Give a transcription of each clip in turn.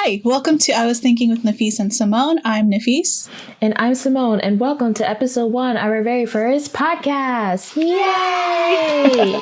Hi, welcome to I Was Thinking with Nafis and Simone. I'm Nafis. And I'm Simone, and welcome to episode 1, our very first podcast. Yay!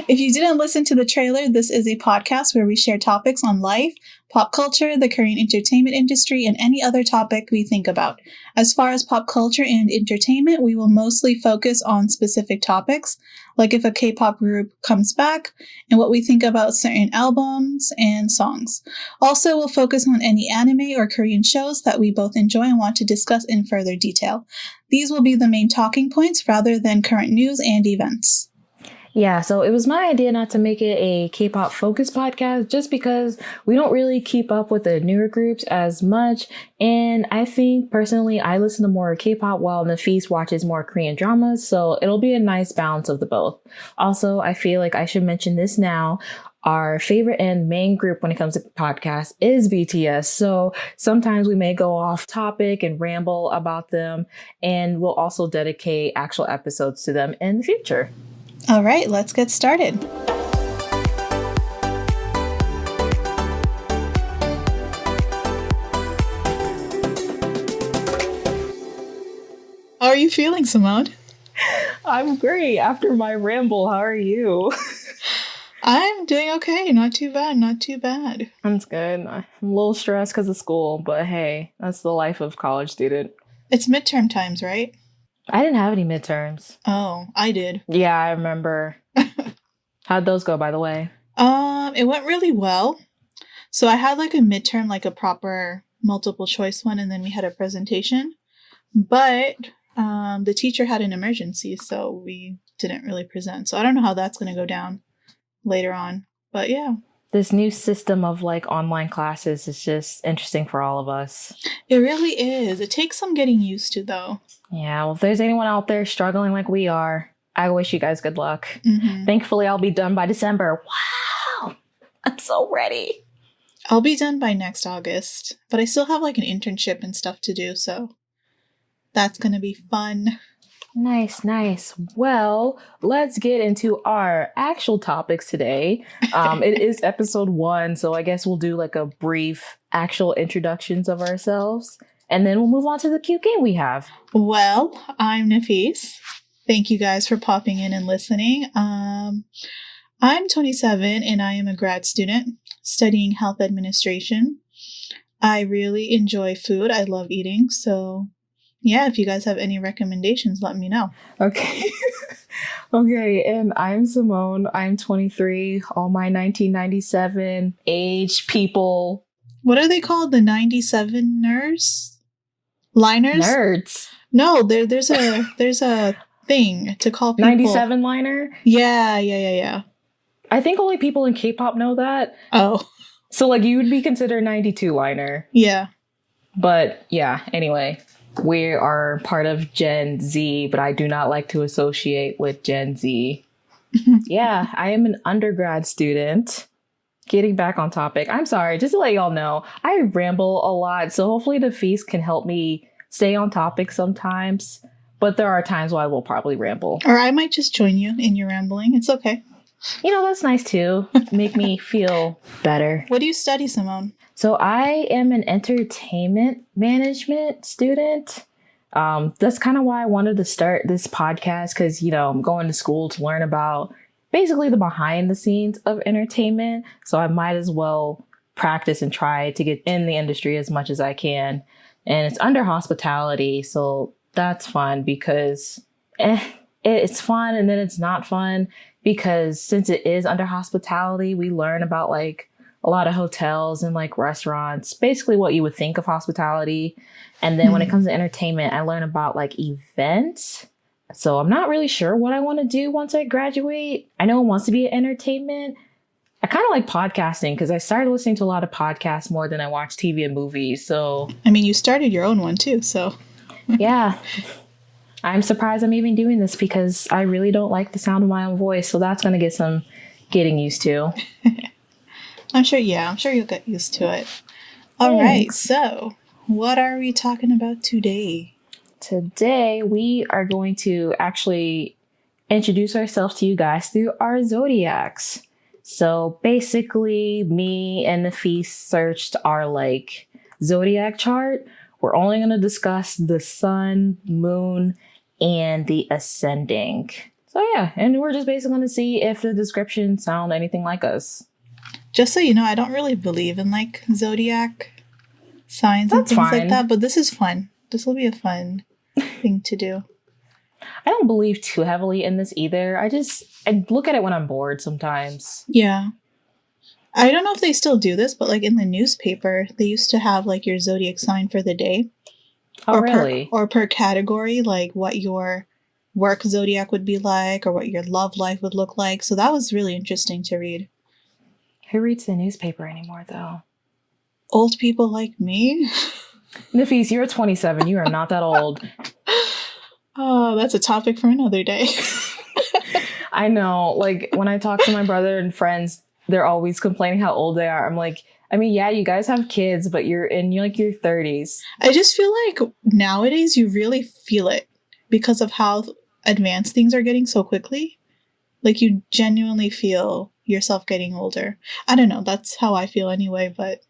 If you didn't listen to the trailer, this is a podcast where we share topics on life, pop culture, the Korean entertainment industry, and any other topic we think about. As far as pop culture and entertainment, we will mostly focus on specific topics, like if a K-pop group comes back, and what we think about certain albums and songs. Also, we'll focus on any anime or Korean shows that we both enjoy and want to discuss in further detail. These will be the main talking points rather than current news and events. Yeah, so it was my idea not to make it a K-pop focused podcast just because we don't really keep up with the newer groups as much. And I think personally, I listen to more K-pop while Nafis watches more Korean dramas. So it'll be a nice balance of the both. Also, I feel like I should mention this now. Our favorite and main group when it comes to podcasts is BTS. So sometimes we may go off topic and ramble about them. And we'll also dedicate actual episodes to them in the future. All right, let's get started. How are you feeling, Simone? I'm great after my ramble. How are you? I'm doing okay. Not too bad. Not too bad. That's good. I'm a little stressed because of school, but hey, that's the life of college student. It's midterm times, right? I didn't have any midterms. Oh, I did. Yeah, I remember. How'd those go, by the way? It went really well. So I had like a midterm, like a proper multiple choice one, and then we had a presentation. But the teacher had an emergency, so we didn't really present. So I don't know how that's going to go down later on. But yeah. This new system of like online classes is just interesting for all of us. It really is. It takes some getting used to, though. Yeah, well, if there's anyone out there struggling like we are, I wish you guys good luck. Mm-hmm. Thankfully, I'll be done by December. Wow! I'm so ready. I'll be done by next August, but I still have like an internship and stuff to do, so that's going to be fun. Nice. Well, let's get into our actual topics today. It is episode 1, so I guess we'll do like a brief actual introductions of ourselves, and then we'll move on to the cute game we have. Well, I'm Nafis. Thank you guys for popping in and listening. I'm 27 and I am a grad student studying health administration. I really enjoy food. I love eating, so yeah, if you guys have any recommendations, let me know. Okay. Okay, and I'm Simone. I'm 23. All my 1997 age people. What are they called? The 97ers? Liners? Nerds. No, there's a thing to call people 97 liner? Yeah. I think only people in K-pop know that. Oh. So like you would be considered 92 liner. Yeah. But yeah, anyway. We are part of Gen Z, but I do not like to associate with Gen Z. Yeah, I am an undergrad student. Getting back on topic. I'm sorry, just to let y'all know, I ramble a lot, so hopefully the feast can help me stay on topic sometimes. But there are times where I will probably ramble. Or I might just join you in your rambling. It's okay. You know, that's nice too. Make me feel better. What do you study, Simone? So I am an entertainment management student. That's kind of why I wanted to start this podcast because, you know, I'm going to school to learn about basically the behind the scenes of entertainment. So I might as well practice and try to get in the industry as much as I can. And it's under hospitality. So that's fun because it's fun and then it's not fun because since it is under hospitality, we learn about like a lot of hotels and like restaurants, basically what you would think of hospitality. And then when it comes to entertainment, I learn about like events. So I'm not really sure what I want to do once I graduate. I know it wants to be entertainment. I kind of like podcasting because I started listening to a lot of podcasts more than I watch TV and movies. So I mean, you started your own one too, so yeah. I'm surprised I'm even doing this because I really don't like the sound of my own voice. So that's going to get some getting used to. I'm sure you'll get used to it. All right, so what are we talking about today? Today, we are going to actually introduce ourselves to you guys through our zodiacs. So basically, me and Nafis searched our like zodiac chart. We're only going to discuss the sun, moon, and the ascending. So yeah, and we're just basically going to see if the descriptions sound anything like us. Just so you know, I don't really believe in like zodiac signs and things like that, but this is fun. This will be a fun thing to do. I don't believe too heavily in this either. I look at it when I'm bored sometimes. Yeah. I don't know if they still do this, but like in the newspaper, they used to have like your zodiac sign for the day. Oh, really? Or per category, like what your work zodiac would be like or what your love life would look like. So that was really interesting to read. Who reads the newspaper anymore, though? Old people like me. Nafis, you're 27. You are not that old. Oh, that's a topic for another day. I know. Like, when I talk to my brother and friends, they're always complaining how old they are. I'm like, I mean, yeah, you guys have kids, but you're in your 30s. I just feel like nowadays you really feel it because of how advanced things are getting so quickly. Like, you genuinely feel yourself getting older. I don't know. That's how I feel anyway, but...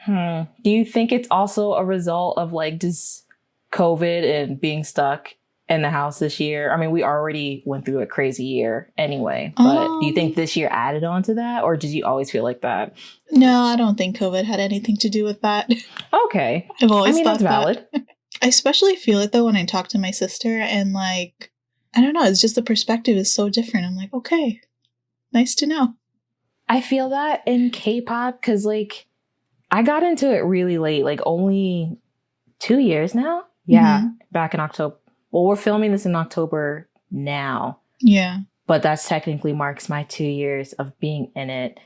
Do you think it's also a result of, like, just COVID and being stuck in the house this year? I mean, we already went through a crazy year anyway, but do you think this year added on to that, or did you always feel like that? No, I don't think COVID had anything to do with that. Okay. I've always thought that's valid. I especially feel it, though, when I talk to my sister, and, like, I don't know, it's just the perspective is so different. I'm like, okay, nice to know. I feel that in K-pop, because, like, I got into it really late, like, only 2 years now? Yeah, back in October. Well, we're filming this in October now. Yeah. But that's technically marks my 2 years of being in it.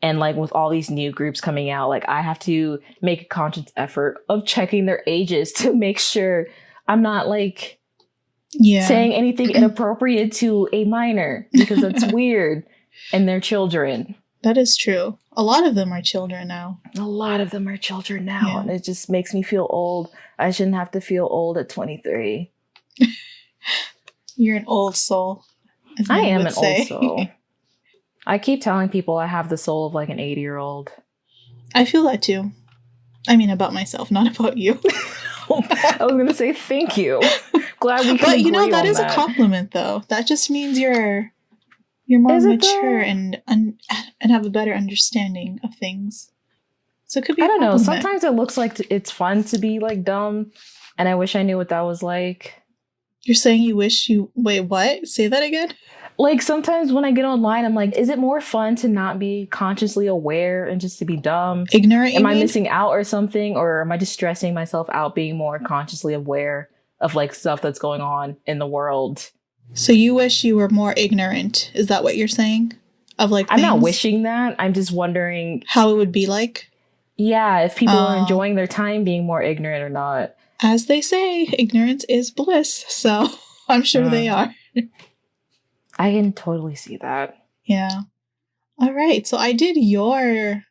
And like with all these new groups coming out, like I have to make a conscious effort of checking their ages to make sure I'm not like saying anything inappropriate to a minor, because that's weird. And they're children. That is true. A lot of them are children now. Yeah. And it just makes me feel old. I shouldn't have to feel old at 23. You're an old soul. I am an old soul. I keep telling people I have the soul of like an 80-year-old. I feel that too. I mean, about myself, not about you. I was going to say thank you. Glad we can But you know, agree that on is a compliment though. That just means you're more mature and have a better understanding of things. So it could be. I don't know. Sometimes it looks like it's fun to be like dumb, and I wish I knew what that was like. You're saying you wish you... Wait, what? Say that again? Like, sometimes when I get online, I'm like, is it more fun to not be consciously aware and just to be dumb? Ignorant, Am I missing out or something? Or am I just stressing myself out being more consciously aware of, like, stuff that's going on in the world? So you wish you were more ignorant. Is that what you're saying? Of, like, I'm not wishing that. I'm just wondering... how it would be like? Yeah, if people are enjoying their time being more ignorant or not. As they say, ignorance is bliss. So I'm sure they are. I can totally see that. Yeah. All right. So I did your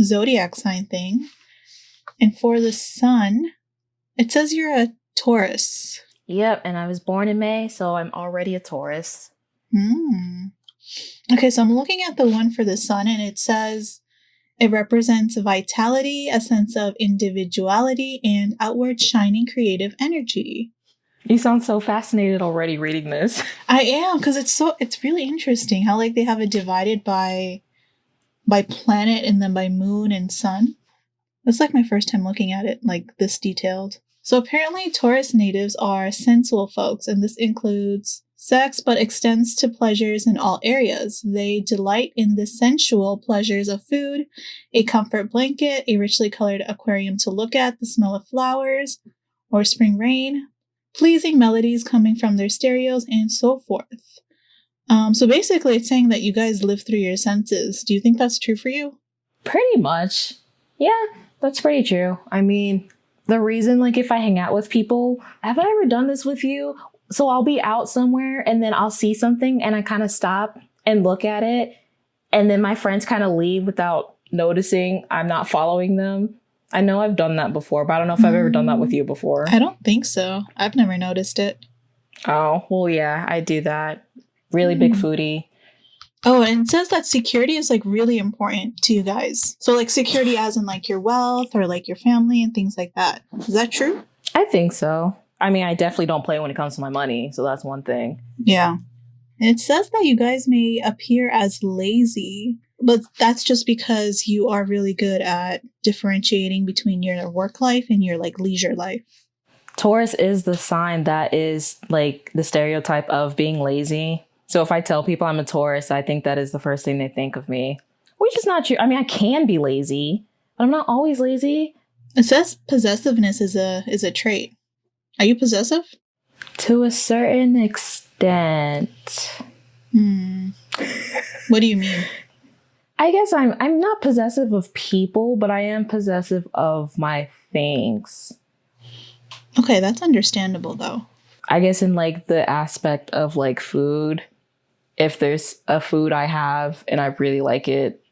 zodiac sign thing. And for the sun, it says you're a Taurus. Yep. And I was born in May, so I'm already a Taurus. Okay. So I'm looking at the one for the sun, and it says... it represents vitality, a sense of individuality, and outward shining creative energy. You sound so fascinated already reading this. I am, because it's really interesting how like they have it divided by planet and then by moon and sun. That's like my first time looking at it like this detailed. So apparently Taurus natives are sensual folks, and this includes sex, but extends to pleasures in all areas. They delight in the sensual pleasures of food, a comfort blanket, a richly colored aquarium to look at, the smell of flowers or spring rain, pleasing melodies coming from their stereos, and so forth. So basically it's saying that you guys live through your senses. Do you think that's true for you? Pretty much. Yeah, that's pretty true. I mean, the reason, like, if I hang out with people, have I ever done this with you? So I'll be out somewhere and then I'll see something and I kind of stop and look at it. And then my friends kind of leave without noticing I'm not following them. I know I've done that before, but I don't know if I've ever done that with you before. I don't think so. I've never noticed it. Oh, well, yeah, I do that. Really big foodie. Oh, and it says that security is like really important to you guys. So like security as in like your wealth or like your family and things like that. Is that true? I think so. I mean, I definitely don't play when it comes to my money. So that's one thing. Yeah. And it says that you guys may appear as lazy, but that's just because you are really good at differentiating between your work life and your like leisure life. Taurus is the sign that is like the stereotype of being lazy. So if I tell people I'm a Taurus, I think that is the first thing they think of me, which is not true. I mean, I can be lazy, but I'm not always lazy. It says possessiveness is a trait. Are you possessive? To a certain extent. What do you mean? I guess I'm not possessive of people, but I am possessive of my things. Okay, that's understandable though. I guess in like the aspect of like food. If there's a food I have and I really like it.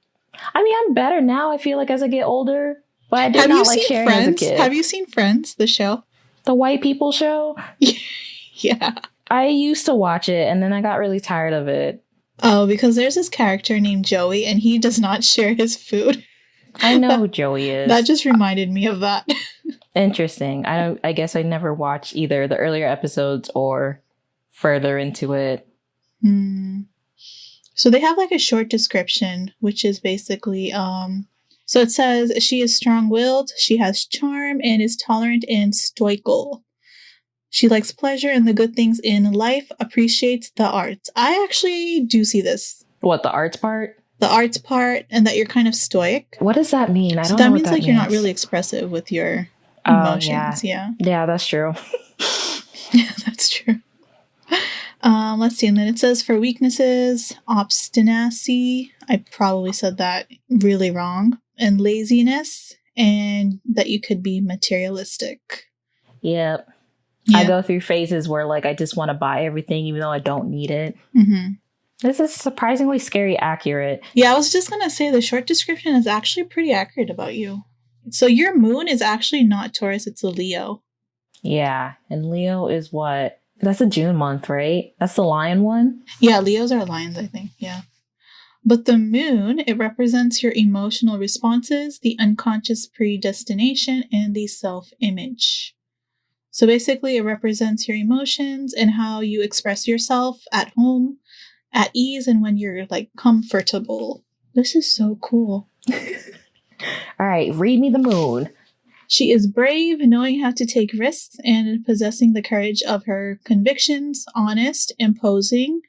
I mean, I'm better now, I feel like, as I get older. But I did not like sharing Friends? as a kid. Have you seen Friends, the show? The white people show? Yeah. I used to watch it and then I got really tired of it. Oh, because there's this character named Joey and he does not share his food. I know who Joey is. That just reminded me of that. Interesting. I guess I never watched either the earlier episodes or further into it. So they have like a short description, which is basically, so it says she is strong-willed, she has charm, and is tolerant and stoical. She likes pleasure and the good things in life, appreciates the arts. I actually do see this. What, the arts part? The arts part, and that you're kind of stoic. What does that mean? I don't know. That what means that like means. You're not really expressive with your emotions. Yeah. Yeah, that's true. Yeah, that's true. Let's see. And then it says for weaknesses, obstinacy. I probably said that really wrong. And laziness, and that you could be materialistic. Yep. Yeah. I go through phases where like I just want to buy everything even though I don't need it. This is surprisingly scary accurate. Yeah, I was just going to say the short description is actually pretty accurate about you. So your moon is actually not Taurus, it's a Leo. Yeah, and Leo is what? That's a June month, right? That's the lion one? Yeah, Leos are lions, I think. Yeah. But the moon, it represents your emotional responses, the unconscious predestination, and the self-image. So basically, it represents your emotions and how you express yourself at home, at ease, and when you're like comfortable. This is so cool. All right, read me the moon. She is brave, knowing how to take risks, and possessing the courage of her convictions, honest, imposing,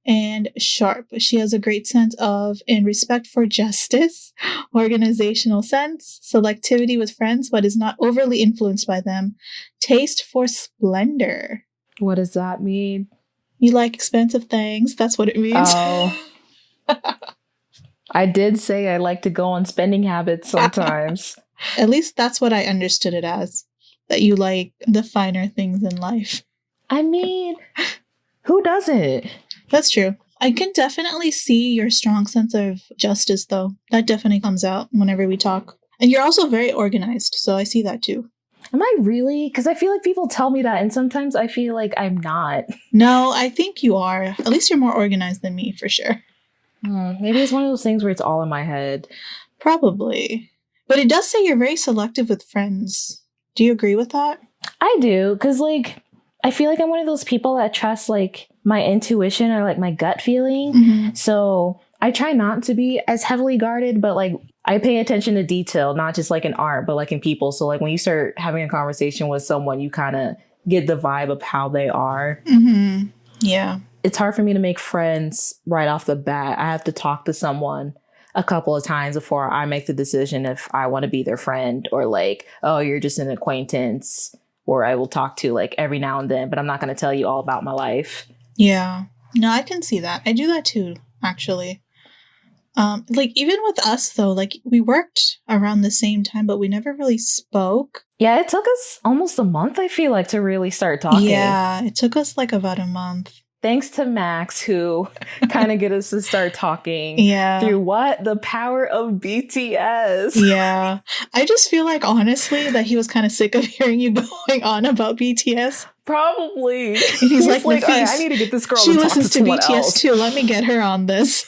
and sharp. She has a great sense of and respect for justice, organizational sense, selectivity with friends, but is not overly influenced by them, taste for splendor. What does that mean? You like expensive things. That's what it means. Oh. I did say I like to go on spending habits sometimes. At least that's what I understood it as. That you like the finer things in life. I mean, who doesn't? That's true. I can definitely see your strong sense of justice, though. That definitely comes out whenever we talk. And you're also very organized, so I see that too. Am I really? Because I feel like people tell me that, and sometimes I feel like I'm not. No, I think you are. At least you're more organized than me, for sure. Maybe it's one of those things where it's all in my head. Probably. But it does say you're very selective with friends. Do you agree with that? I do, because, like, I feel like I'm one of those people that trust, like, my intuition or, like, my gut feeling. Mm-hmm. So I try not to be as heavily guarded, but, like, I pay attention to detail, not just, like, in art, but, like, in people. So, like, when you start having a conversation with someone, you kind of get the vibe of how they are. Mm-hmm. Yeah. It's hard for me to make friends right off the bat. I have to talk to someone a couple of times before I make the decision if I want to be their friend or like, oh, you're just an acquaintance, or I will talk to like every now and then, but I'm not going to tell you all about my life. Yeah. No, I can see that. I do that too, actually. Like even with us though, like we worked around the same time, but we never really spoke. Yeah, it took us almost a month, I feel like, to really start talking. Yeah, it took us like about a month. Thanks to Max, who kind of get us to start talking. Yeah. Through what? The power of BTS. Yeah. I just feel like, honestly, that he was kind of sick of hearing you going on about BTS. Probably. And he's like, all right, I need to get this girl she to talk listens to to someone BTS else. too. Let me get her on this.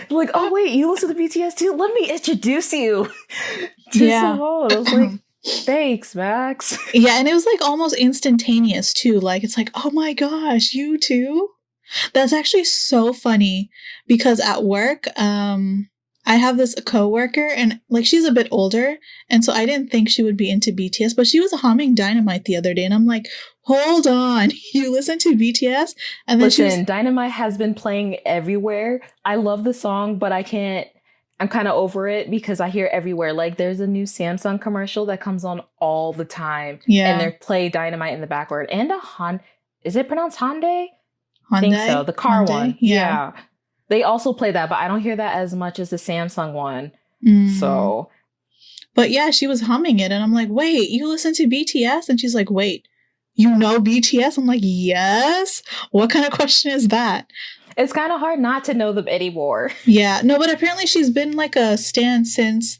Like, oh wait, you listen to BTS too? Let me introduce you to Simone. I was like, thanks, Max. Yeah, and it was like almost instantaneous too. Like, it's like, oh my gosh, you too? That's actually so funny because at work, I have this coworker and like she's a bit older, and so I didn't think she would be into BTS, but she was humming Dynamite the other day, and I'm like, hold on, you listen to BTS? And then listen, Dynamite has been playing everywhere. I love the song, but I'm kind of over it because I hear everywhere. Like there's a new Samsung commercial that comes on all the time. Yeah. And they play Dynamite in the backward. And is it pronounced Hyundai? I think so. The car one. Yeah. They also play that, but I don't hear that as much as the Samsung one. So. But yeah, she was humming it and I'm like, wait, you listen to BTS? And she's like, wait, you know BTS? I'm like, yes. What kind of question is that? It's kind of hard not to know them anymore. Yeah. No, but apparently she's been like a stan since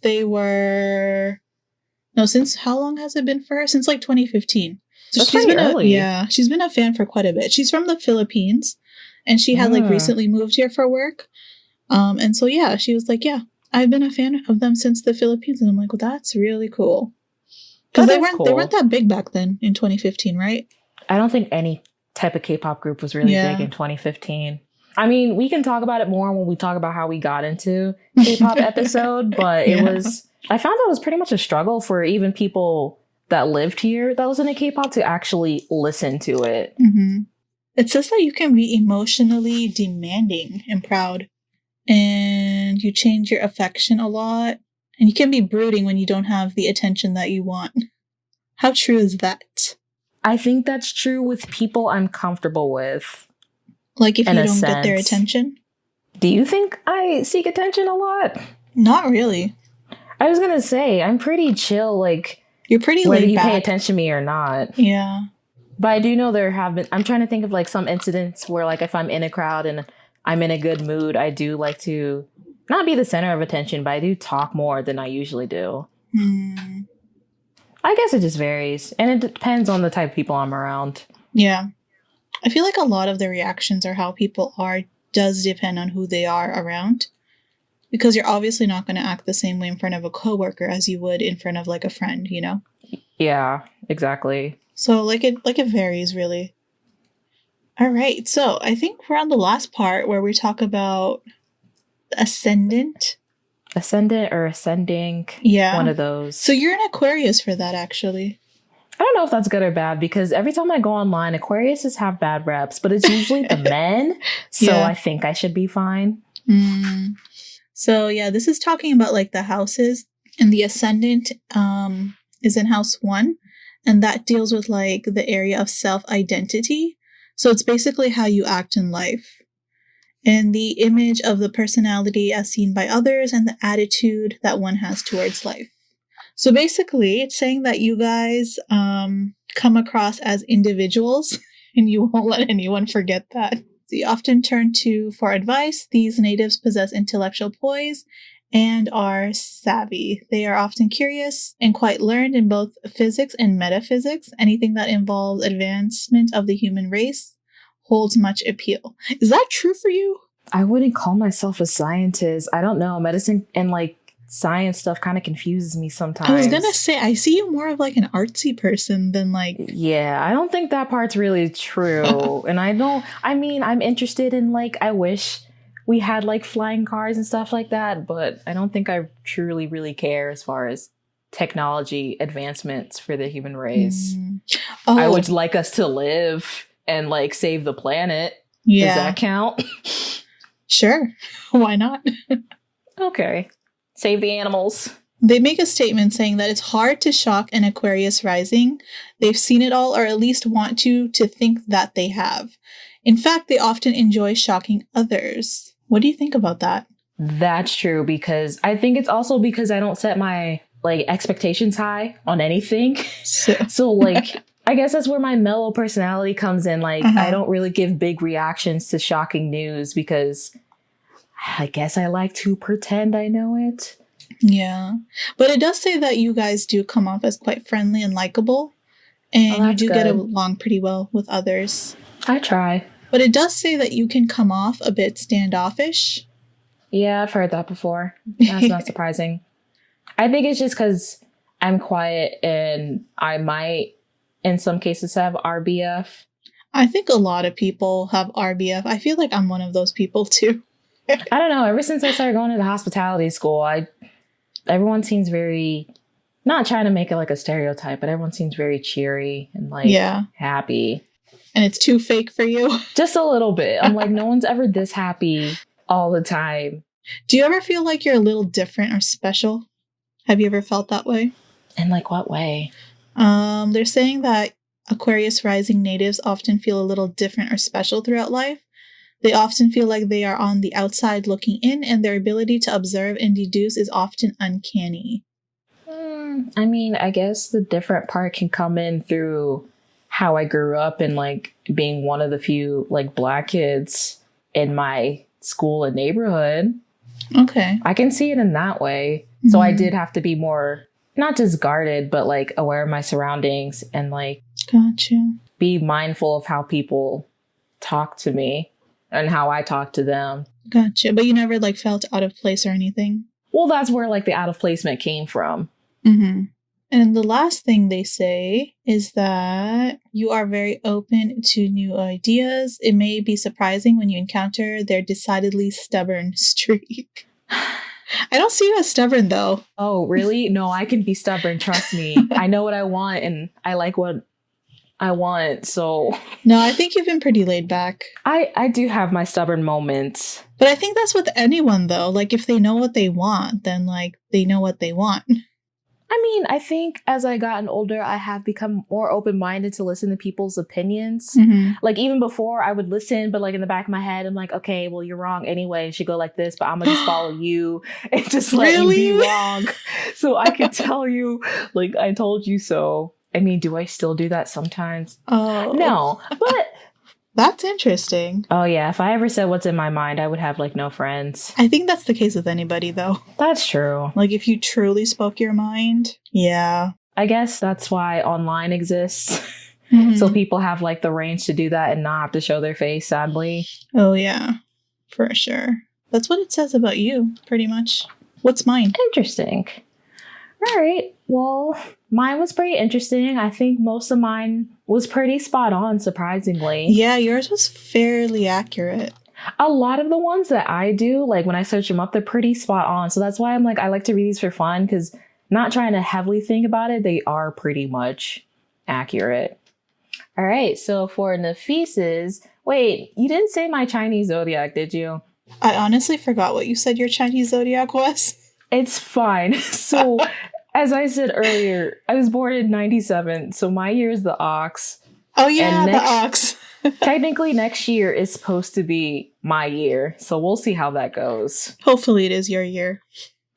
since how long has it been for her? Since like 2015. So that's she's been early. She's been a fan for quite a bit. She's from the Philippines and she had like recently moved here for work. And so yeah, she was like, yeah, I've been a fan of them since the Philippines. And I'm like, well, that's really cool. Because they weren't that big back then in 2015, right? I don't think any type of K-pop group was really big in 2015. I mean, we can talk about it more when we talk about how we got into K-pop episode, but I found that it was pretty much a struggle for even people that lived here that listen to K-pop to actually listen to it. Mm-hmm. It says that you can be emotionally demanding and proud, and you change your affection a lot, and you can be brooding when you don't have the attention that you want. How true is that? I think that's true with people I'm comfortable with. Like if you don't get their attention? Do you think I seek attention a lot? Not really. I was going to say, I'm pretty chill, like... You're pretty whether laid you back. Pay attention to me or not. Yeah. But I do know there have been... I'm trying to think of like some incidents where like if I'm in a crowd and I'm in a good mood, I do like to not be the center of attention, but I do talk more than I usually do. I guess it just varies. And it depends on the type of people I'm around. Yeah. I feel like a lot of the reactions or how people are does depend on who they are around. Because you're obviously not going to act the same way in front of a coworker as you would in front of like a friend, you know? Yeah, exactly. So it varies really. All right. So I think we're on the last part where we talk about ascendant. Ascendant or ascending. Yeah. One of those. So you're an Aquarius for that, actually. I don't know if that's good or bad because every time I go online, Aquariuses have bad reps, but it's usually the men. So I think I should be fine. So yeah, this is talking about like the houses, and the ascendant is in house 1, and that deals with like the area of self-identity. So it's basically how you act in life and the image of the personality as seen by others and the attitude that one has towards life. So basically, it's saying that you guys come across as individuals, and you won't let anyone forget that. So you often turn to for advice. These natives possess intellectual poise and are savvy. They are often curious and quite learned in both physics and metaphysics. Anything that involves advancement of the human race holds much appeal. Is that true for you? I wouldn't call myself a scientist. I don't know. Medicine and like science stuff kind of confuses me sometimes. I was gonna say, I see you more of like an artsy person than like... Yeah, I don't think that part's really true. And I'm interested in like, I wish we had like flying cars and stuff like that, but I don't think I truly really care as far as technology advancements for the human race. I would like us to live and like save the planet. Yeah. Does that count? Sure. Why not? Okay. Save the animals. They make a statement saying that it's hard to shock an Aquarius rising. They've seen it all, or at least want you to think that they have. In fact, they often enjoy shocking others. What do you think about that? That's true, because I think it's also because I don't set my like expectations high on anything. So like, I guess that's where my mellow personality comes in. Like, I don't really give big reactions to shocking news because I guess I like to pretend I know it. Yeah. But it does say that you guys do come off as quite friendly and likable. And you do get along pretty well with others. I try. But it does say that you can come off a bit standoffish. Yeah, I've heard that before. That's not surprising. I think it's just because I'm quiet and I might, in some cases, have RBF. I think a lot of people have RBF. I feel like I'm one of those people too. I don't know. Ever since I started going to the hospitality school, everyone seems very, not trying to make it like a stereotype, but everyone seems very cheery and like happy. And it's too fake for you? Just a little bit. I'm like, no one's ever this happy all the time. Do you ever feel like you're a little different or special? Have you ever felt that way? In like what way? They're saying that Aquarius rising natives often feel a little different or special throughout life. They often feel like they are on the outside looking in, and their ability to observe and deduce is often uncanny. I mean, I guess the different part can come in through how I grew up and like being one of the few like Black kids in my school and neighborhood. Okay. I can see it in that way. Mm-hmm. So I did have to be more, not just guarded, but like aware of my surroundings and like be mindful of how people talk to me and how I talk to them. Gotcha. But you never like felt out of place or anything? Well, that's where like the out of placement came from. Mm-hmm. And the last thing they say is that you are very open to new ideas. It may be surprising when you encounter their decidedly stubborn streak. I don't see you as stubborn, though. Oh, really? No, I can be stubborn. Trust me. I know what I want and I like what I want. So no, I think you've been pretty laid back. I do have my stubborn moments. But I think that's with anyone, though. Like, if they know what they want, then like they know what they want. I mean, I think as I gotten older, I have become more open-minded to listen to people's opinions. Mm-hmm. Like even before I would listen, but like in the back of my head, I'm like, okay, well, you're wrong anyway. It should go like this, but I'm gonna just follow you and just let you be wrong. So I could tell you, like, I told you so. I mean, do I still do that sometimes? Oh. No, but that's interesting. Oh, yeah. If I ever said what's in my mind, I would have, like, no friends. I think that's the case with anybody, though. That's true. Like, if you truly spoke your mind, yeah. I guess that's why online exists. Mm-hmm. So people have, like, the range to do that and not have to show their face, sadly. Oh, yeah. For sure. That's what it says about you, pretty much. What's mine? Interesting. All right. Well, mine was pretty interesting. I think most of mine was pretty spot on, surprisingly. Yeah, yours was fairly accurate. A lot of the ones that I do, like when I search them up, they're pretty spot on. So that's why I'm like, I like to read these for fun because not trying to heavily think about it, they are pretty much accurate. All right. So for Nafisa's, wait, you didn't say my Chinese zodiac, did you? I honestly forgot what you said your Chinese zodiac was. It's fine. So as I said earlier, I was born in 97, so my year is the ox. Oh, yeah, the ox. Technically, next year is supposed to be my year, so we'll see how that goes. Hopefully it is your year.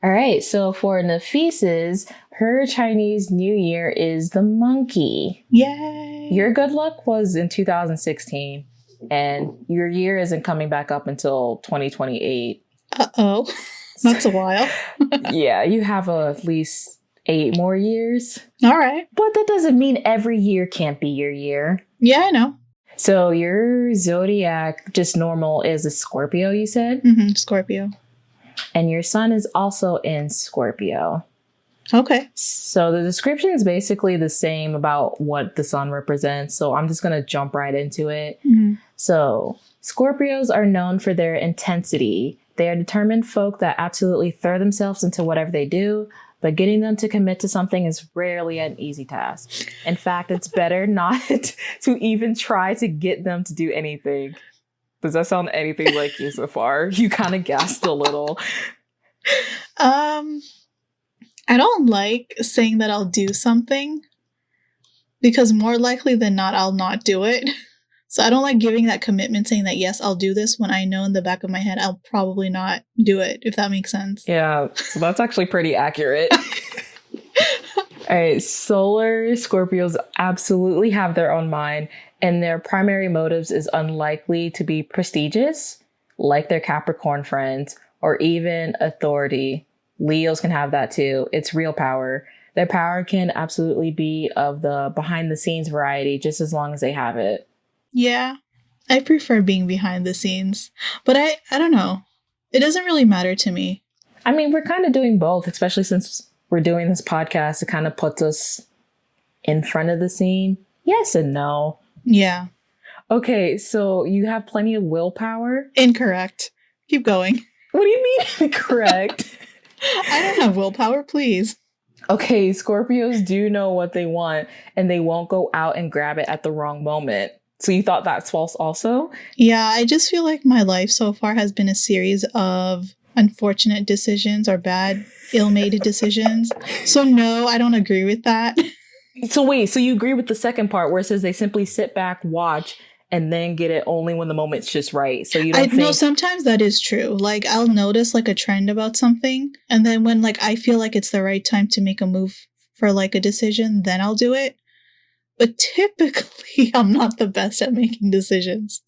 All right, so for Nafisa's, her Chinese New Year is the monkey. Yay! Your good luck was in 2016, and your year isn't coming back up until 2028. Uh-oh. That's a while. Yeah, you have at least 8 more years. All right. But that doesn't mean every year can't be your year. Yeah, I know. So your zodiac, just normal, is a Scorpio, you said? Mm-hmm, Scorpio. And your sun is also in Scorpio. Okay. So the description is basically the same about what the sun represents. So I'm just going to jump right into it. Mm-hmm. So Scorpios are known for their intensity. They are determined folk that absolutely throw themselves into whatever they do, but getting them to commit to something is rarely an easy task. In fact, it's better not to even try to get them to do anything. Does that sound anything like you so far? You kind of gasped a little. I don't like saying that I'll do something because more likely than not, I'll not do it. So I don't like giving that commitment saying that, yes, I'll do this when I know in the back of my head I'll probably not do it, if that makes sense. Yeah, so that's actually pretty accurate. All right, solar Scorpios absolutely have their own mind, and their primary motives is unlikely to be prestigious, like their Capricorn friends, or even authority. Leos can have that too. It's real power. Their power can absolutely be of the behind-the-scenes variety, just as long as they have it. Yeah, I prefer being behind the scenes, but I don't know. It doesn't really matter to me. I mean, we're kind of doing both, especially since we're doing this podcast. It kind of puts us in front of the scene. Yes and no. Yeah. Okay, so you have plenty of willpower? Incorrect. Keep going. What do you mean incorrect? I don't have willpower, please. Okay, Scorpios do know what they want, and they won't go out and grab it at the wrong moment. So you thought that's false also? Yeah, I just feel like my life so far has been a series of unfortunate decisions or bad, ill-made decisions. So no, I don't agree with that. So wait, so you agree with the second part where it says they simply sit back, watch, and then get it only when the moment's just right. So you don't think... No, sometimes that is true. Like, I'll notice like a trend about something, and then when like I feel like it's the right time to make a move for like a decision, then I'll do it. But typically, I'm not the best at making decisions.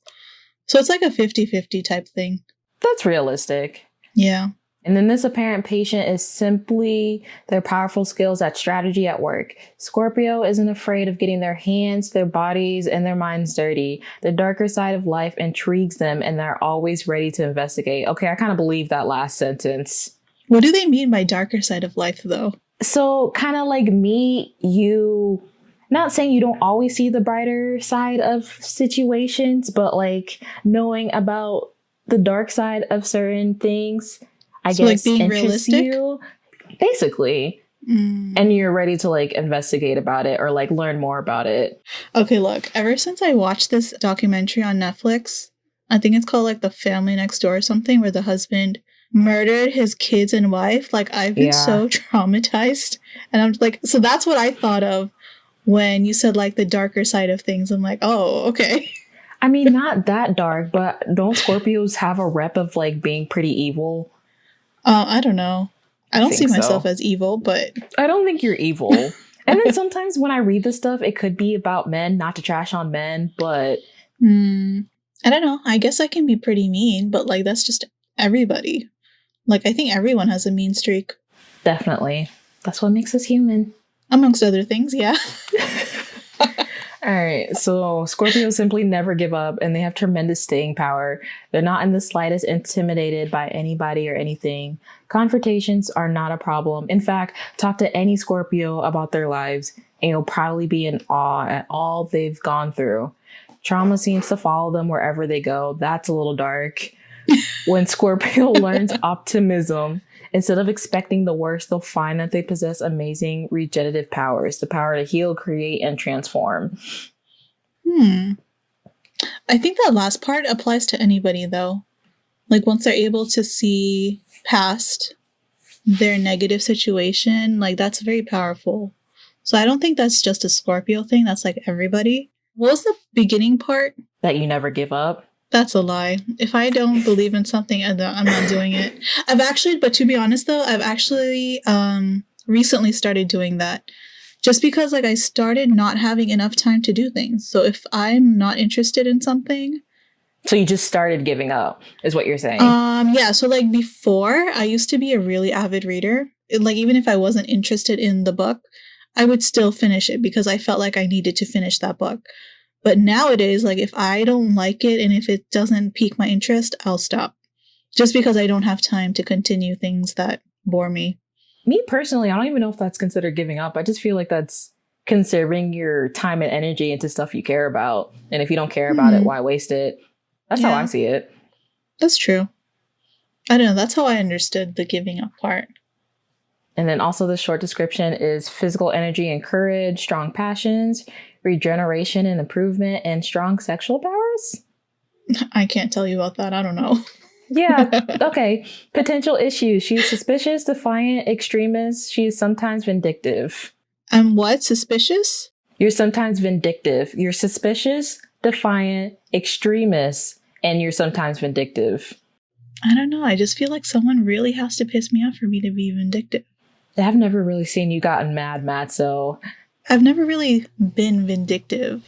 So it's like a 50-50 type thing. That's realistic. Yeah. And then this apparent patient is simply their powerful skills at strategy at work. Scorpio isn't afraid of getting their hands, their bodies, and their minds dirty. The darker side of life intrigues them, and they're always ready to investigate. Okay, I kind of believe that last sentence. What do they mean by darker side of life, though? So kind of like me, you... Not saying you don't always see the brighter side of situations, but like knowing about the dark side of certain things, I guess, like being interests realistic? you. Basically. And you're ready to like investigate about it or like learn more about it. Okay, look, ever since I watched this documentary on Netflix, I think it's called like The Family Next Door or something, where the husband murdered his kids and wife. Like, I've been so traumatized. And I'm like, so that's what I thought of when you said like the darker side of things. I'm like, oh, okay. I mean, not that dark, but don't Scorpios have a rep of like being pretty evil? I don't know. I don't see myself as evil, but... I don't think you're evil. And then sometimes when I read this stuff, it could be about men, not to trash on men, but... I don't know. I guess I can be pretty mean, but like that's just everybody. Like, I think everyone has a mean streak. Definitely. That's what makes us human. Amongst other things, yeah. All right, so Scorpios simply never give up, and they have tremendous staying power. They're not in the slightest intimidated by anybody or anything. Confrontations are not a problem. In fact, talk to any Scorpio about their lives, and you'll probably be in awe at all they've gone through. Trauma seems to follow them wherever they go. That's a little dark. When Scorpio learns optimism, instead of expecting the worst, they'll find that they possess amazing regenerative powers, the power to heal, create, and transform. I think that last part applies to anybody, though. Like, once they're able to see past their negative situation, like, that's very powerful. So I don't think that's just a Scorpio thing. That's like everybody. What was the beginning part? That you never give up. That's a lie. If I don't believe in something, I'm not doing it. But to be honest though, I've actually recently started doing that. Just because like I started not having enough time to do things. So if I'm not interested in something. So you just started giving up, is what you're saying? Yeah. So like before, I used to be a really avid reader. Like even if I wasn't interested in the book, I would still finish it because I felt like I needed to finish that book. But nowadays, like, if I don't like it and if it doesn't pique my interest, I'll stop. Just because I don't have time to continue things that bore me. Me personally, I don't even know if that's considered giving up. I just feel like that's conserving your time and energy into stuff you care about. And if you don't care about it, why waste it? That's how I see it. That's true. I don't know. That's how I understood the giving up part. And then also the short description is physical energy and courage, strong passions, regeneration and improvement, and strong sexual powers? I can't tell you about that. I don't know. Yeah. Okay. Potential issues. She's suspicious, defiant, extremist. She is sometimes vindictive. And what? Suspicious? You're sometimes vindictive. You're suspicious, defiant, extremist, and you're sometimes vindictive. I don't know. I just feel like someone really has to piss me off for me to be vindictive. I've never really seen you gotten mad, so... I've never really been vindictive.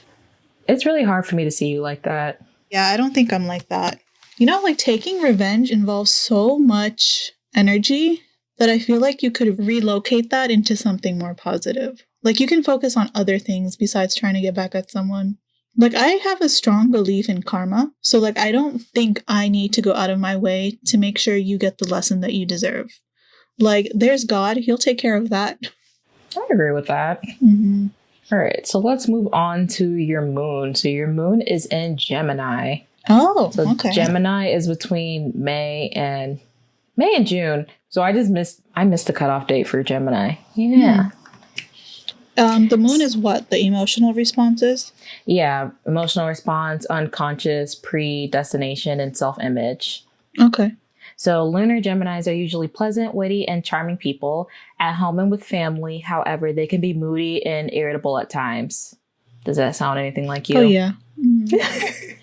It's really hard for me to see you like that. Yeah, I don't think I'm like that. You know, like taking revenge involves so much energy that I feel like you could relocate that into something more positive. Like you can focus on other things besides trying to get back at someone. Like, I have a strong belief in karma. So, like, I don't think I need to go out of my way to make sure you get the lesson that you deserve. Like, there's God. He'll take care of that. I agree with that. Mm-hmm. All right. So let's move on to your moon. So your moon is in Gemini. Oh, so okay. Gemini is between May and June. So I missed the cutoff date for Gemini. Yeah. The moon is what? The emotional responses? Yeah. Emotional response, unconscious, predestination, and self-image. Okay. So lunar Geminis are usually pleasant, witty, and charming people at home and with family. However, they can be moody and irritable at times. Does that sound anything like you? Oh, yeah. Mm-hmm.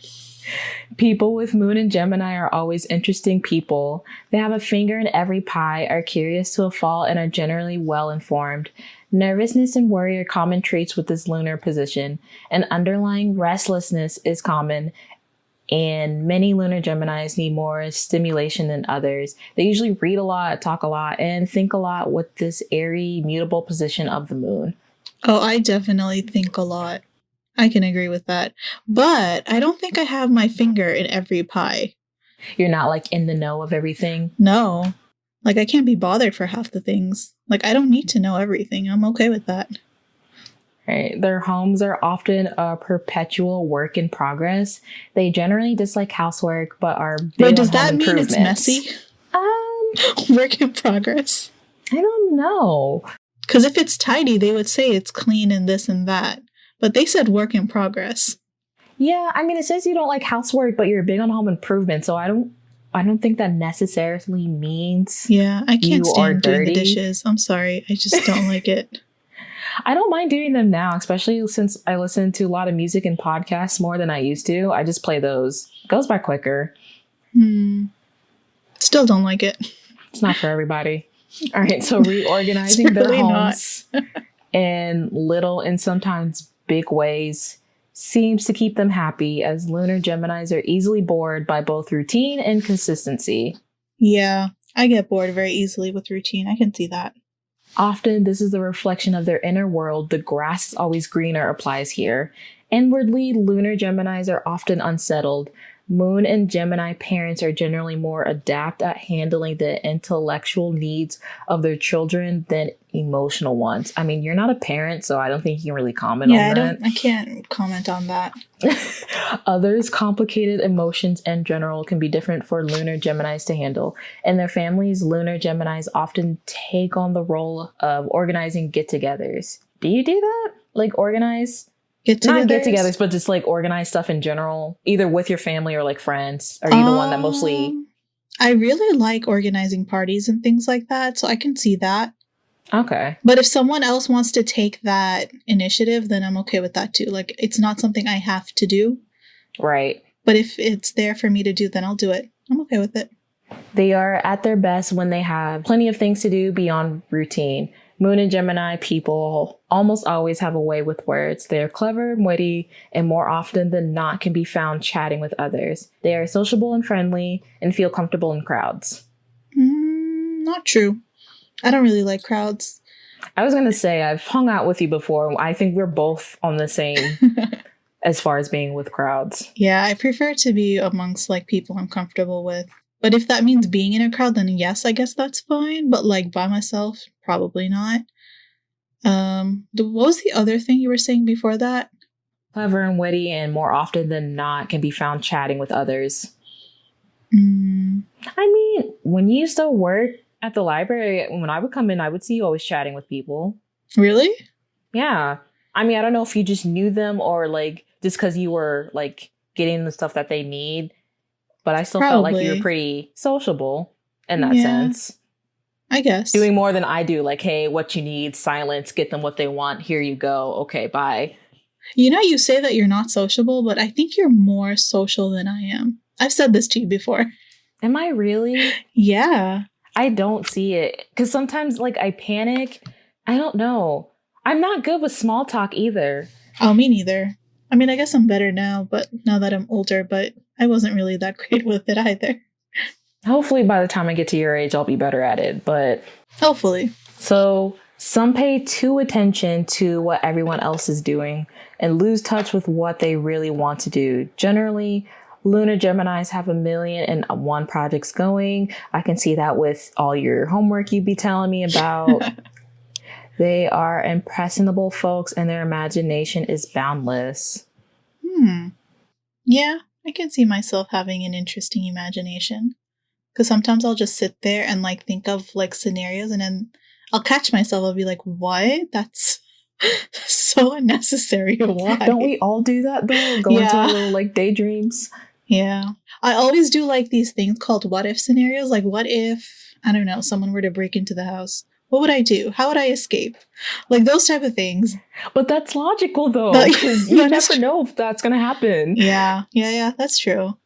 People with moon in Gemini are always interesting people. They have a finger in every pie, are curious to a fault, and are generally well-informed. Nervousness and worry are common traits with this lunar position. An underlying restlessness is common, and many lunar Geminis need more stimulation than others. They usually read a lot, talk a lot, and think a lot with this airy, mutable position of the moon. Oh, I definitely think a lot. I can agree with that. But I don't think I have my finger in every pie. You're not like in the know of everything? No. Like, I can't be bothered for half the things. Like, I don't need to know everything. I'm okay with that. Right. Their homes are often a perpetual work in progress. They generally dislike housework, but are big But does on that home mean it's messy? Work in progress? I don't know. Because if it's tidy, they would say it's clean and this and that. But they said work in progress. Yeah, I mean, it says you don't like housework, but you're big on home improvement. So I don't think that necessarily means I can't stand doing dirty. the dishes. I'm sorry. I just don't like it. I don't mind doing them now, especially since I listen to a lot of music and podcasts more than I used to. I just play those. It goes by quicker. Still don't like it. It's not for everybody. All right, so reorganizing their homes in little and sometimes big ways seems to keep them happy, as lunar Geminis are easily bored by both routine and consistency. Yeah, I get bored very easily with routine. I can see that. Often, this is the reflection of their inner world. The grass is always greener applies here. Inwardly, lunar Geminis are often unsettled. Moon and Gemini parents are generally more adept at handling the intellectual needs of their children than emotional ones. I mean, you're not a parent, so I don't think you can really comment on that. I can't comment on that. Others' complicated emotions in general can be different for lunar Geminis to handle. In their families, lunar Geminis often take on the role of organizing get-togethers. Do you do that? Like organize? Not get-togethers, but just like organize stuff in general, either with your family or like friends. Are you the one that mostly... I really like organizing parties and things like that, so I can see that. Okay. But if someone else wants to take that initiative, then I'm okay with that too. Like, it's not something I have to do. Right. But if it's there for me to do, then I'll do it. I'm okay with it. They are at their best when they have plenty of things to do beyond routine. Moon and Gemini people almost always have a way with words. They are clever and witty, and more often than not can be found chatting with others. They are sociable and friendly and feel comfortable in crowds. Not true. I don't really like crowds. I was going to say, I've hung out with you before. I think we're both on the same as far as being with crowds. Yeah, I prefer to be amongst like people I'm comfortable with. But if that means being in a crowd, then yes, I guess that's fine. But like by myself, probably not. What was the other thing you were saying before that? Clever and witty, and more often than not can be found chatting with others. I mean, when you used to work at the library, when I would come in, I would see you always chatting with people. Really? Yeah. I mean, I don't know if you just knew them or like just because you were like getting the stuff that they need. But I still felt like you were pretty sociable in that sense. I guess. Doing more than I do. Like, hey, what you need, silence, get them what they want. Here you go. Okay, bye. You know, you say that you're not sociable, but I think you're more social than I am. I've said this to you before. Am I really? Yeah. I don't see it. Because sometimes, like, I panic. I don't know. I'm not good with small talk either. Oh, me neither. I mean, I guess I'm better now, but now that I'm older, but I wasn't really that great with it either. Hopefully by the time I get to your age, I'll be better at it, but... Hopefully. So Some pay too attention to what everyone else is doing and lose touch with what they really want to do. Generally, Lunar Geminis have 1,000,001 projects going. I can see that with all your homework you be telling me about. They are impressionable folks and their imagination is boundless. Yeah, I can see myself having an interesting imagination. Because sometimes I'll just sit there and like think of like scenarios and then I'll catch myself. I'll be like, what? That's so unnecessary. Why? Don't we all do that though? Go into our little like daydreams. Yeah. I always do like these things called what if scenarios. Like, what if, I don't know, someone were to break into the house? What would I do? How would I escape? Like those type of things. But that's logical though, because you never know if that's going to happen. Yeah, that's true.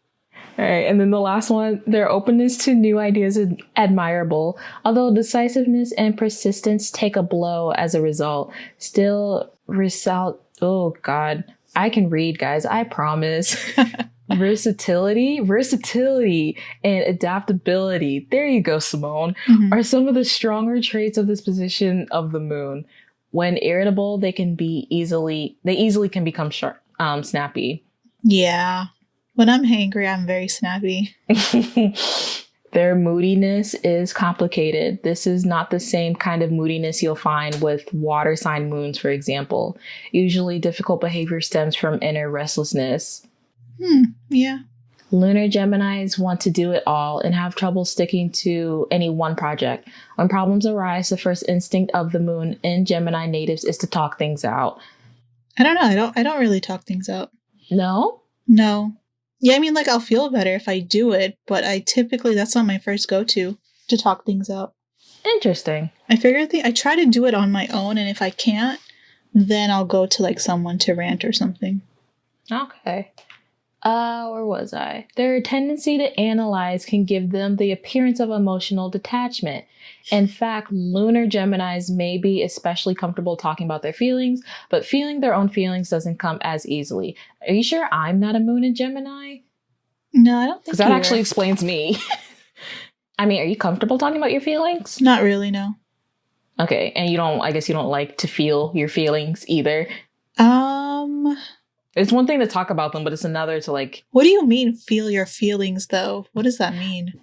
All right, and then the last one, their openness to new ideas is admirable. Although decisiveness and persistence take a blow as a result, still oh God, I can read, guys, I promise. Versatility, and adaptability, there you go, Simone, are some of the stronger traits of this position of the moon. When irritable, they easily can become snappy. Yeah. When I'm hangry, I'm very snappy. Their moodiness is complicated. This is not the same kind of moodiness you'll find with water sign moons, for example. Usually difficult behavior stems from inner restlessness. Yeah. Lunar Geminis want to do it all and have trouble sticking to any one project. When problems arise, the first instinct of the moon in Gemini natives is to talk things out. I don't know. I don't really talk things out. No? No. Yeah, I mean, like, I'll feel better if I do it, but that's not my first go-to, to talk things out. Interesting. I try to do it on my own, and if I can't, then I'll go to, like, someone to rant or something. Okay. Where was I? Their tendency to analyze can give them the appearance of emotional detachment. In fact, lunar Geminis may be especially comfortable talking about their feelings, but feeling their own feelings doesn't come as easily. Are you sure I'm not a moon in Gemini? No, I don't think because that actually explains me. I mean, are you comfortable talking about your feelings? Not really, no. Okay, and I guess you don't like to feel your feelings either? It's one thing to talk about them, but it's another to like... What do you mean, feel your feelings, though? What does that mean?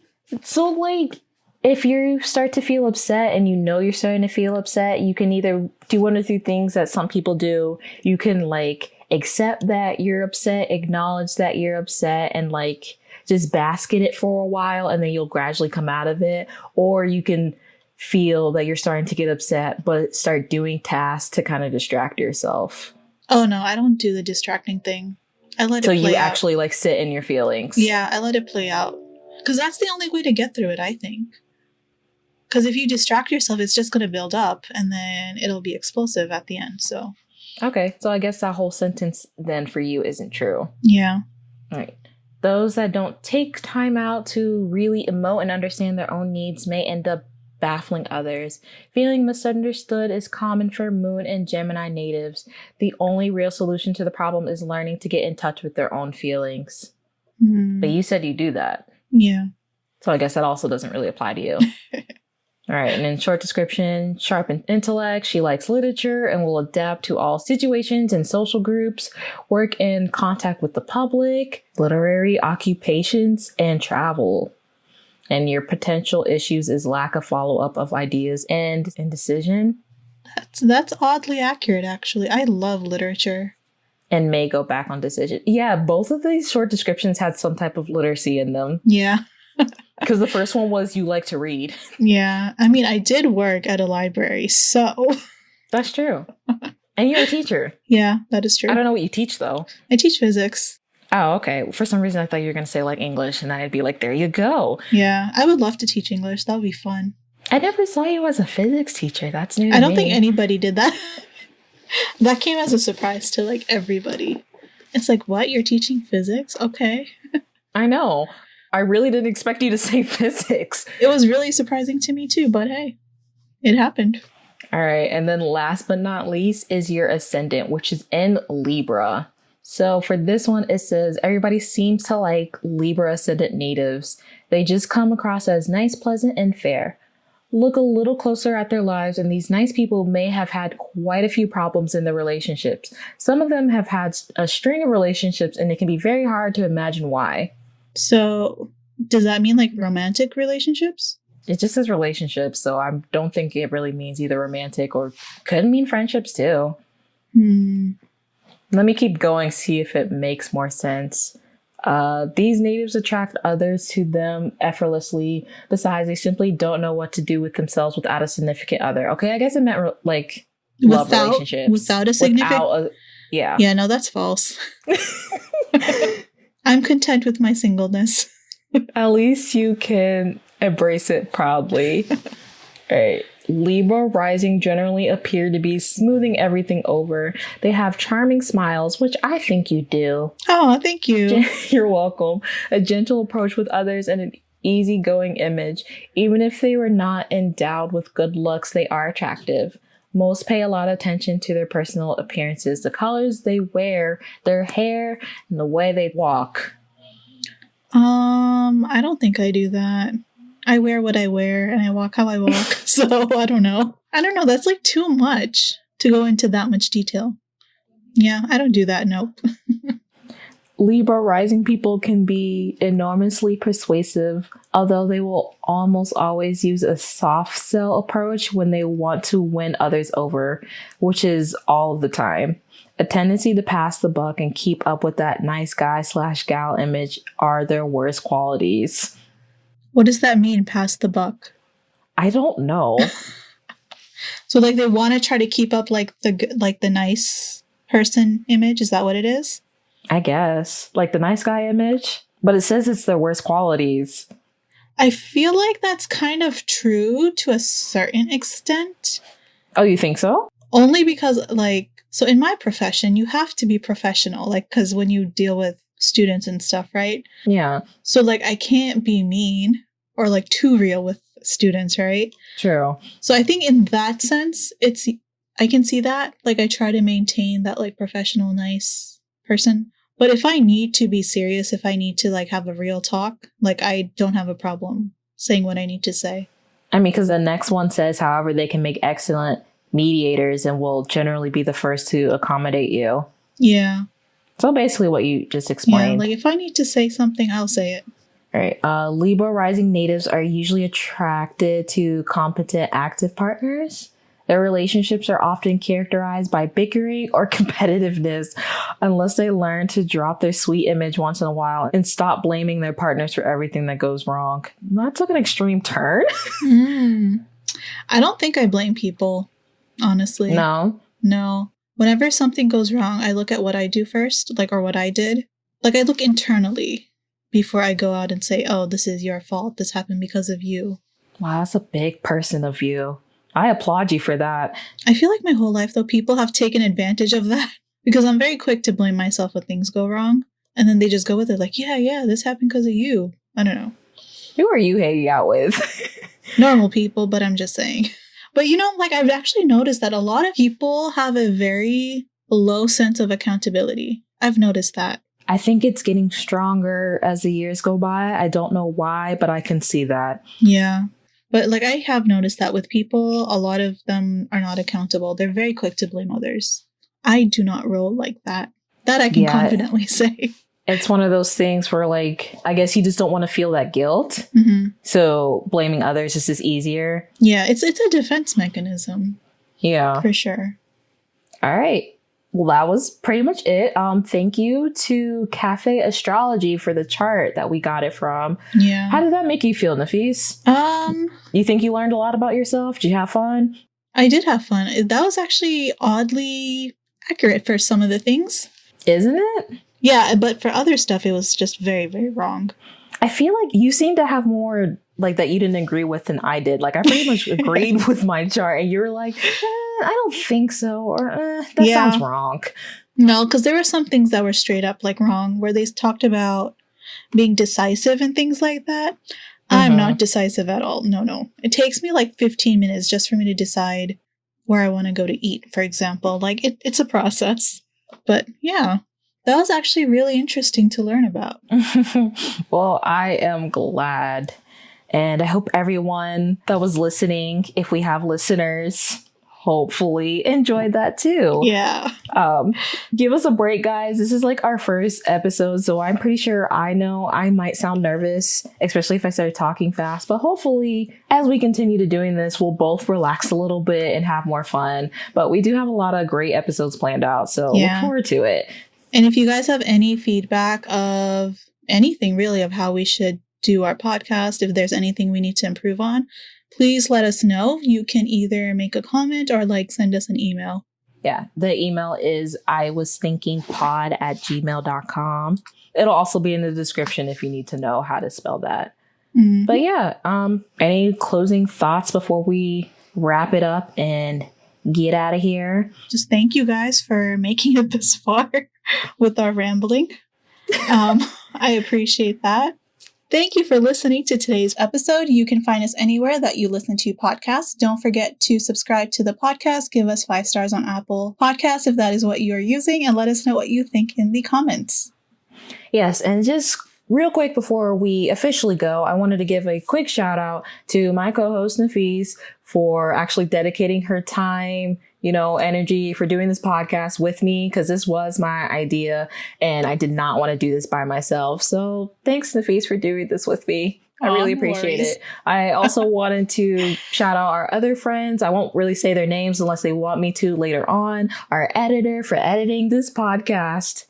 So, like, if you start to feel upset and you know you're starting to feel upset, you can either do one of two things that some people do. You can, like, accept that you're upset, acknowledge that you're upset, and, like, just bask in it for a while, and then you'll gradually come out of it. Or you can feel that you're starting to get upset, but start doing tasks to kind of distract yourself. Oh, no, I don't do the distracting thing. I let it play out. So you actually, like, sit in your feelings? Yeah, I let it play out. Because that's the only way to get through it, I think. Because if you distract yourself, it's just going to build up, and then it'll be explosive at the end, so... Okay, so I guess that whole sentence, then, for you isn't true. Yeah. All right. Those that don't take time out to really emote and understand their own needs may end up baffling others. Feeling misunderstood is common for Moon and Gemini natives. The only real solution to the problem is learning to get in touch with their own feelings. But you said you do that. Yeah. So I guess that also doesn't really apply to you. All right. And in short description, sharp in intellect, she likes literature and will adapt to all situations and social groups, work in contact with the public, literary occupations, and travel. And your potential issues is lack of follow-up of ideas and indecision. That's oddly accurate, actually. I love literature. And may go back on decision. Yeah, both of these short descriptions had some type of literacy in them. Yeah. Because the first one was you like to read. Yeah. I mean, I did work at a library, so... That's true. And you're a teacher. Yeah, that is true. I don't know what you teach, though. I teach physics. Oh, okay. For some reason, I thought you were going to say, like, English, and I'd be like, there you go. Yeah, I would love to teach English. That would be fun. I never saw you as a physics teacher. That's new to me. I don't think anybody did that. That came as a surprise to, like, everybody. It's like, what? You're teaching physics? Okay. I know. I really didn't expect you to say physics. It was really surprising to me, too, but hey, it happened. All right. And then last but not least is your ascendant, which is in Libra. So for this one, it says, everybody seems to like Libra ascendant natives. They just come across as nice, pleasant, and fair. look a little closer at their lives, and these nice people may have had quite a few problems in their relationships. Some of them have had a string of relationships, and it can be very hard to imagine why. So does that mean like romantic relationships? It just says relationships, so I don't think it really means either romantic or could mean friendships too. Let me keep going, see if it makes more sense. These natives attract others to them effortlessly. Besides, they simply don't know what to do with themselves without a significant other. Okay, I guess it meant love relationships. Without a significant... Yeah. Yeah, no, that's false. I'm content with my singleness. At least you can embrace it proudly. All right. Libra rising generally appear to be smoothing everything over. They have charming smiles, which I think you do. Oh, thank you. You're welcome. A gentle approach with others and an easygoing image. Even if they were not endowed with good looks, they are attractive. Most pay a lot of attention to their personal appearances, the colors they wear, their hair, and the way they walk. I don't think I do that. I wear what I wear and I walk how I walk. So I don't know. That's like too much to go into that much detail. Yeah, I don't do that. Nope. Libra rising people can be enormously persuasive, although they will almost always use a soft sell approach when they want to win others over, which is all the time. A tendency to pass the buck and keep up with that nice guy/gal image are their worst qualities. What does that mean, pass the buck? I don't know. So like they want to try to keep up like the nice person image? Is that what it is? I guess. Like the nice guy image? But it says it's their worst qualities. I feel like that's kind of true to a certain extent. Oh, you think so? Only because so in my profession, you have to be professional, because when you deal with students and stuff, right? Yeah. So I can't be mean or too real with students, right? True. So I think in that sense, I can see that. I try to maintain that professional, nice person. But if I need to be serious, if I need to have a real talk, I don't have a problem saying what I need to say. I mean, because the next one says, however, they can make excellent mediators and will generally be the first to accommodate you. Yeah. So basically what you just explained. Yeah, if I need to say something, I'll say it. All right. Libra rising natives are usually attracted to competent, active partners. Their relationships are often characterized by bickering or competitiveness unless they learn to drop their sweet image once in a while and stop blaming their partners for everything that goes wrong. That took an extreme turn. I don't think I blame people, honestly. No? No. Whenever something goes wrong, I look at what I do first, or what I did. I look internally before I go out and say, oh, this is your fault. This happened because of you. Wow, that's a big person of you. I applaud you for that. I feel like my whole life, though, people have taken advantage of that because I'm very quick to blame myself when things go wrong. And then they just go with it yeah, this happened because of you. I don't know. Who are you hanging out with? Normal people, but I'm just saying. But I've actually noticed that a lot of people have a very low sense of accountability. I've noticed that. I think it's getting stronger as the years go by. I don't know why, but I can see that. Yeah. But I have noticed that with people, a lot of them are not accountable. They're very quick to blame others. I do not roll like that. That I can confidently say. It's one of those things where I guess you just don't want to feel that guilt. Mm-hmm. So blaming others is just easier. Yeah, it's a defense mechanism. Yeah. For sure. All right. Well, that was pretty much it. Thank you to Cafe Astrology for the chart that we got it from. Yeah. How did that make you feel, Nafis? You think you learned a lot about yourself? Did you have fun? I did have fun. That was actually oddly accurate for some of the things. Isn't it? Yeah, but for other stuff, it was just very, very wrong. I feel like you seem to have more that you didn't agree with than I did. I pretty much agreed with my chart and you were like, I don't think so. Or that sounds wrong. No, because there were some things that were straight up wrong where they talked about being decisive and things like that. Mm-hmm. I'm not decisive at all. No. It takes me 15 minutes just for me to decide where I want to go to eat, for example. It's a process. But yeah. That was actually really interesting to learn about. Well, I am glad And I hope everyone that was listening, if we have listeners, hopefully enjoyed that too. Yeah. Give us a break, guys. This is like our first episode, so I'm pretty sure I know I might sound nervous, especially if I start talking fast. But hopefully, as we continue to doing this, we'll both relax a little bit and have more fun. But we do have a lot of great episodes planned out, so look forward to it. And if you guys have any feedback of anything really of how we should do our podcast, if there's anything we need to improve on, please let us know. You can either make a comment or send us an email. Yeah, the email is iwasthinkingpod@gmail.com. It'll also be in the description if you need to know how to spell that. Mm-hmm. But yeah, any closing thoughts before we wrap it up and get out of here? Just thank you guys for making it this far with our rambling. I appreciate that. Thank you for listening to today's episode. You can find us anywhere that you listen to podcasts. Don't forget to subscribe to the podcast. Give us 5 stars on Apple Podcasts if that is what you are using, and let us know what you think in the comments. Yes, and just real quick before we officially go, I wanted to give a quick shout out to my co-host Nafis for actually dedicating her time, energy for doing this podcast with me, because this was my idea and I did not want to do this by myself. So thanks, Nafis, for doing this with me. I really appreciate it. I also wanted to shout out our other friends. I won't really say their names unless they want me to later on. Our editor for editing this podcast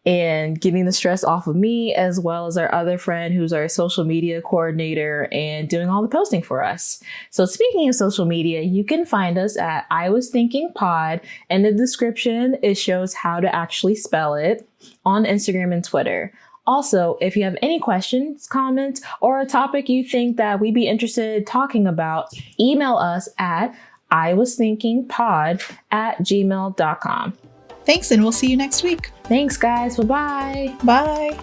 and getting the stress off of me, as well as our other friend who's our social media coordinator and doing all the posting for us. So speaking of social media, you can find us at I Was Thinking Pod. In the description, it shows how to actually spell it on Instagram and Twitter. Also, if you have any questions, comments, or a topic you think that we'd be interested in talking about, email us at iwasthinkingpod@gmail.com. Thanks, and we'll see you next week. Thanks, guys. Bye-bye. Bye.